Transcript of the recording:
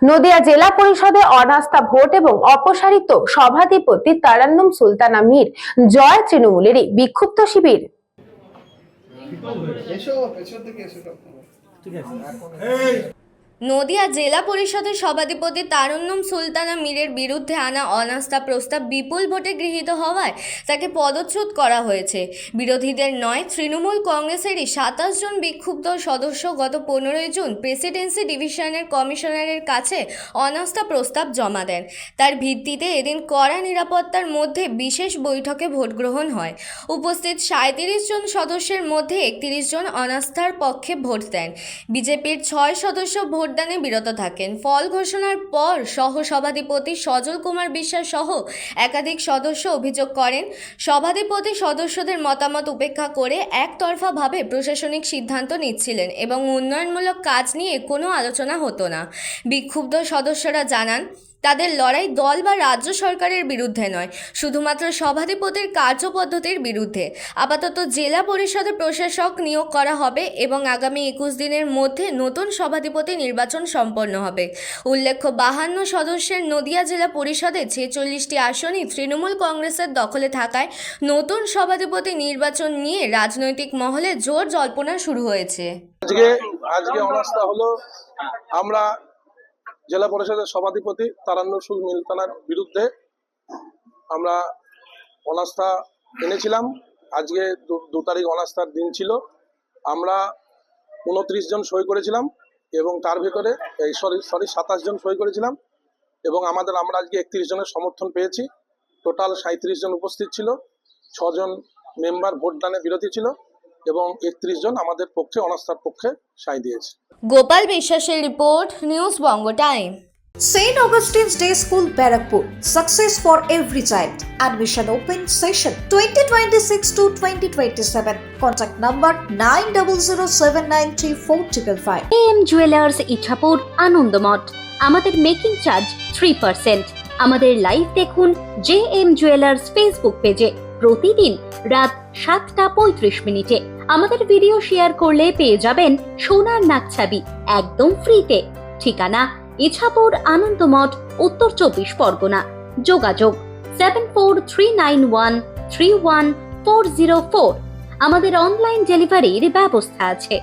নদিয়া জেলা পরিষদে অনাস্থা ভোট এবং অপসারিত সভাধিপতি তারান্নুম সুলতানা মীর জয় তৃণমূলেরই বিক্ষুব্ধ শিবির। নদিয়া জেলা পরিষদের সভাধিপতি তারান্নুম সুলতানা মীরের বিরুদ্ধে আনা অনাস্থা প্রস্তাব বিপুল ভোটে গৃহীত হওয়ায় তাকে পদচ্যুত করা হয়েছে। বিরোধীদের নয়, তৃণমূল কংগ্রেসেরই 27 জন বিক্ষুব্ধ সদস্য গত 15 জুন প্রেসিডেন্সি ডিভিশনের কমিশনারের কাছে অনাস্থা প্রস্তাব জমা দেন। তার ভিত্তিতে এদিন কড়া নিরাপত্তার মধ্যে বিশেষ বৈঠকে ভোট গ্রহণ হয়। উপস্থিত 37 জন সদস্যের মধ্যে 31 জন অনাস্থার পক্ষে ভোট দেন। বিজেপির 6 সদস্য ভোটদানে বিরত থাকেন। ফল ঘোষণার পর সহ সভাধিপতি সজল কুমার বিশ্বাস সহ একাধিক সদস্য অভিযোগ করেন, সভাধিপতি সদস্যদের মতামত উপেক্ষা করে একতরফাভাবে প্রশাসনিক সিদ্ধান্ত নিচ্ছিলেন এবং উন্নয়নমূলক কাজ নিয়ে কোনো আলোচনা হতো না। বিক্ষুব্ধ সদস্যরা জানান, তাদের লড়াই দল বা রাজ্য সরকারের বিরুদ্ধে নয়, শুধুমাত্র সভাধিপতির কার্যপদ্ধতির বিরুদ্ধে। আপাতত জেলা পরিষদে প্রশাসক নিয়োগ করা হবে এবং আগামী 21 দিনের মধ্যে নতুন সভাধিপতি নির্বাচন সম্পন্ন হবে। উল্লেখ্য, 52 সদস্যের নদিয়া জেলা পরিষদে 46টি আসনই তৃণমূল কংগ্রেসের দখলে থাকায় নতুন সভাধিপতি নির্বাচন নিয়ে রাজনৈতিক মহলে জোর জল্পনা শুরু হয়েছে। আজকে অনাস্থা হলো। আমরা জেলা পরিষদের সভাধিপতি তারান্নুম সুলতানার বিরুদ্ধে আমরা অনাস্থা এনেছিলাম। আজকে 2 তারিখ অনাস্থার দিন ছিল। আমরা 29 জন সই করেছিলাম এবং তার ভিতরে 27 জন সই করেছিলাম এবং আমরা আজকে 31 জনের সমর্থন পেয়েছি। টোটাল 37 জন উপস্থিত ছিল, 6 জন মেম্বার ভোটদানে বিরোধী ছিল এবং 31 জন আমাদের পক্ষে অনাস্থার পক্ষে সাই দিয়েছে। গোপাল বিশ্বাসের report, news Banga time. St. Augustine's Day School, Barrackpur. Success for every child. Admission open session 2026 to 2027. Contact number 9007934555. AM Jewelers Ichapur Anandamath. আমাদের মেকিং চার্জ 3%। আমাদের লাইভ দেখুন JM Jewelers ফেসবুক পেজে প্রতিদিন রাত 7:35 আমাদের ভিডিও শেয়ার করলে পেয়ে যাবেন সোনার নাকছাবি একদম ফ্রিতে। ঠিকানা ইছাপুর আনন্দমঠ, উত্তর 24 পরগনা। যোগাযোগ 7439131404। আমাদের অনলাইন ডেলিভারির ব্যবস্থা আছে।